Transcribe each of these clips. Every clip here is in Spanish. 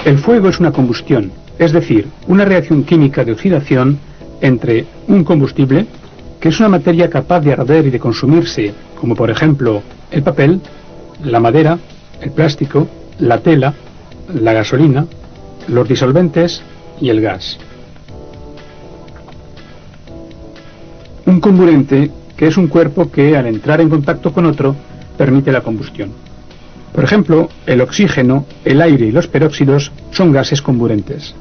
El fuego es una combustión, es decir, una reacción química de oxidación entre un combustible, que es una materia capaz de arder y de consumirse, como por ejemplo el papel, la madera, el plástico, la tela, la gasolina, los disolventes y el gas. Un comburente, que es un cuerpo que al entrar en contacto con otro permite la combustión. Por ejemplo, el oxígeno, el aire y los peróxidos son gases comburentes.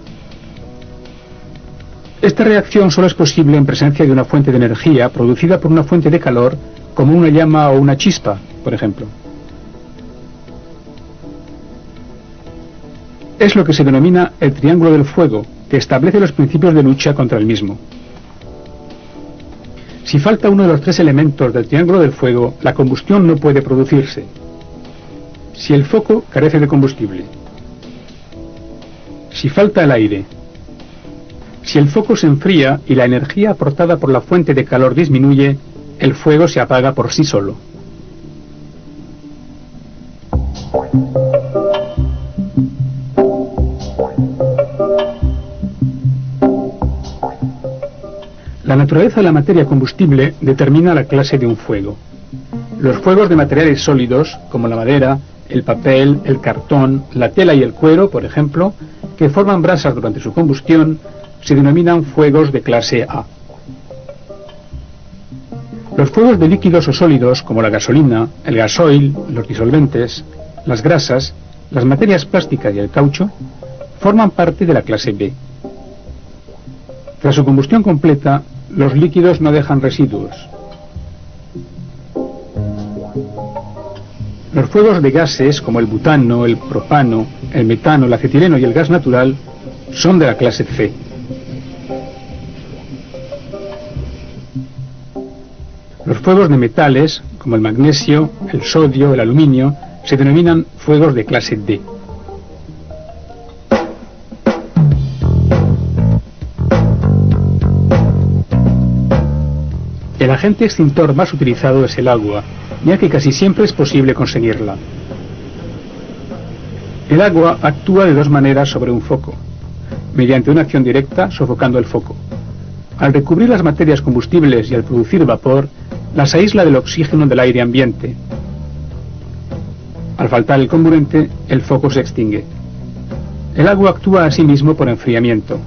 Esta reacción solo es posible en presencia de una fuente de energía producida por una fuente de calor, como una llama o una chispa, por ejemplo. Es lo que se denomina el triángulo del fuego, que establece los principios de lucha contra el mismo. Si falta uno de los tres elementos del triángulo del fuego, la combustión no puede producirse. Si el foco carece de combustible. Si falta el aire. Si el foco se enfría y la energía aportada por la fuente de calor disminuye, el fuego se apaga por sí solo. La naturaleza de la materia combustible determina la clase de un fuego. Los fuegos de materiales sólidos, como la madera, el papel, el cartón, la tela y el cuero, por ejemplo, que forman brasas durante su combustión, se denominan fuegos de clase A. Los fuegos de líquidos o sólidos, como la gasolina, el gasoil, los disolventes, las grasas, las materias plásticas y el caucho, forman parte de la clase B. Tras su combustión completa, los líquidos no dejan residuos. Los fuegos de gases, como el butano, el propano, el metano, el acetileno y el gas natural, son de la clase C. Los fuegos de metales, como el magnesio, el sodio, el aluminio, se denominan fuegos de clase D. El agente extintor más utilizado es el agua, ya que casi siempre es posible conseguirla. El agua actúa de dos maneras sobre un foco: mediante una acción directa, sofocando el foco. Al recubrir las materias combustibles y al producir vapor, las aísla del oxígeno del aire ambiente. Al faltar el comburente, el foco se extingue. El agua actúa asimismo por enfriamiento.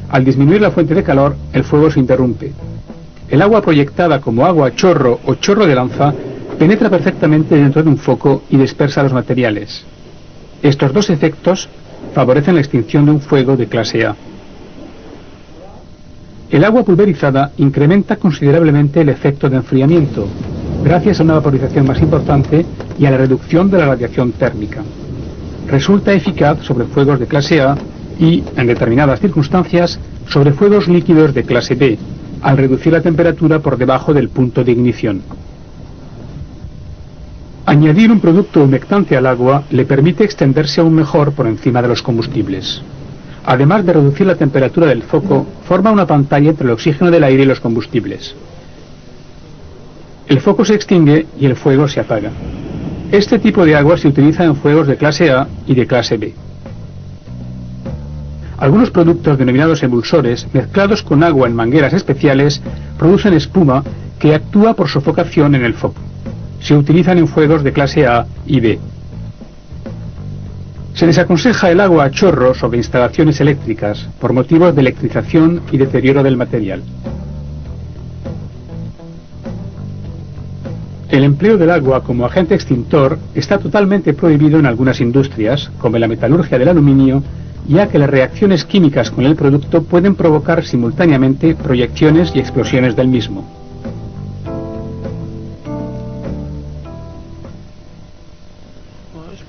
Al disminuir la fuente de calor, el fuego se interrumpe. El agua proyectada como agua chorro o chorro de lanza penetra perfectamente dentro de un foco y dispersa los materiales. Estos dos efectos favorecen la extinción de un fuego de clase A. El agua pulverizada incrementa considerablemente el efecto de enfriamiento, gracias a una vaporización más importante y a la reducción de la radiación térmica. Resulta eficaz sobre fuegos de clase A y, en determinadas circunstancias, sobre fuegos líquidos de clase B, al reducir la temperatura por debajo del punto de ignición. Añadir un producto humectante al agua le permite extenderse aún mejor por encima de los combustibles. Además de reducir la temperatura del foco, forma una pantalla entre el oxígeno del aire y los combustibles. El foco se extingue y el fuego se apaga. Este tipo de agua se utiliza en fuegos de clase A y de clase B. Algunos productos denominados emulsores, mezclados con agua en mangueras especiales, producen espuma que actúa por sofocación en el foco. Se utilizan en fuegos de clase A y B. Se desaconseja el agua a chorro sobre instalaciones eléctricas por motivos de electrización y deterioro del material. El empleo del agua como agente extintor está totalmente prohibido en algunas industrias, como en la metalurgia del aluminio, ya que las reacciones químicas con el producto pueden provocar simultáneamente proyecciones y explosiones del mismo.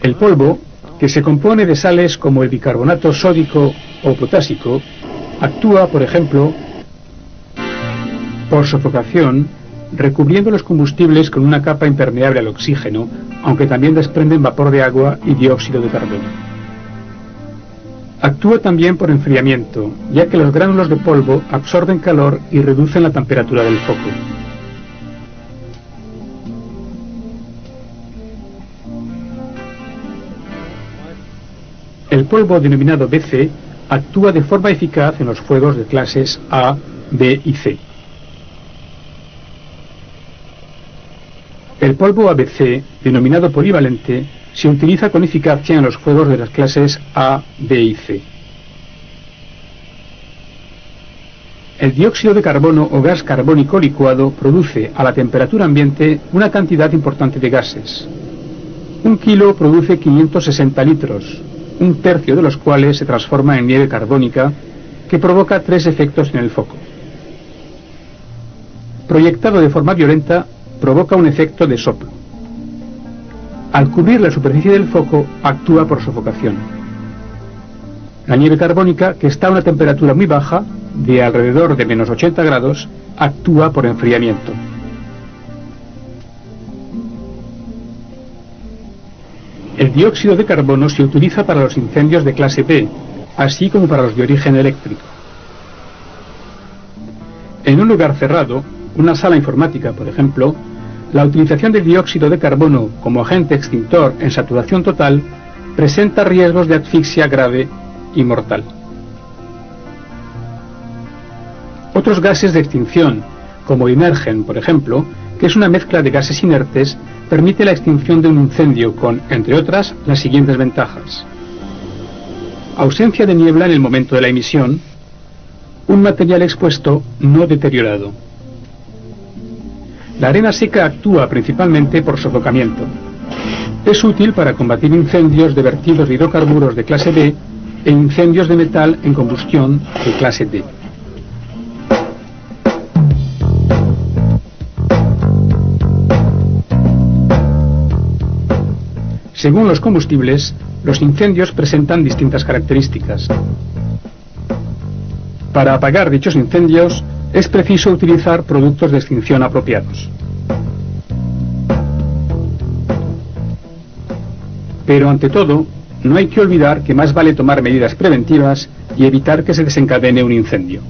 El polvo, que se compone de sales como el bicarbonato sódico o potásico, actúa, por ejemplo, por sofocación, recubriendo los combustibles con una capa impermeable al oxígeno, aunque también desprenden vapor de agua y dióxido de carbono. Actúa también por enfriamiento, ya que los gránulos de polvo absorben calor y reducen la temperatura del foco. polvo denominado BC actúa de forma eficaz en los fuegos de clases A, B y C. El polvo ABC, denominado polivalente, se utiliza con eficacia en los fuegos de las clases A, B y C. El dióxido de carbono o gas carbónico licuado produce a la temperatura ambiente una cantidad importante de gases. 1 kilo produce 560 litros, un tercio de los cuales se transforma en nieve carbónica, que provoca 3 efectos en el foco. Proyectado de forma violenta, provoca un efecto de soplo. Al cubrir la superficie del foco, actúa por sofocación. La nieve carbónica, que está a una temperatura muy baja, de alrededor de menos 80 grados, actúa por enfriamiento. El dióxido de carbono se utiliza para los incendios de clase B, así como para los de origen eléctrico. En un lugar cerrado, una sala informática, por ejemplo, la utilización del dióxido de carbono como agente extintor en saturación total presenta riesgos de asfixia grave y mortal. Otros gases de extinción, como Imergen, por ejemplo, que es una mezcla de gases inertes, permite la extinción de un incendio con, entre otras, las siguientes ventajas: ausencia de niebla en el momento de la emisión, un material expuesto no deteriorado. La arena seca actúa principalmente por sofocamiento. Es útil para combatir incendios de vertidos de hidrocarburos de clase B e incendios de metal en combustión de clase D. Según los combustibles, los incendios presentan distintas características. Para apagar dichos incendios, es preciso utilizar productos de extinción apropiados. Pero ante todo, no hay que olvidar que más vale tomar medidas preventivas y evitar que se desencadene un incendio.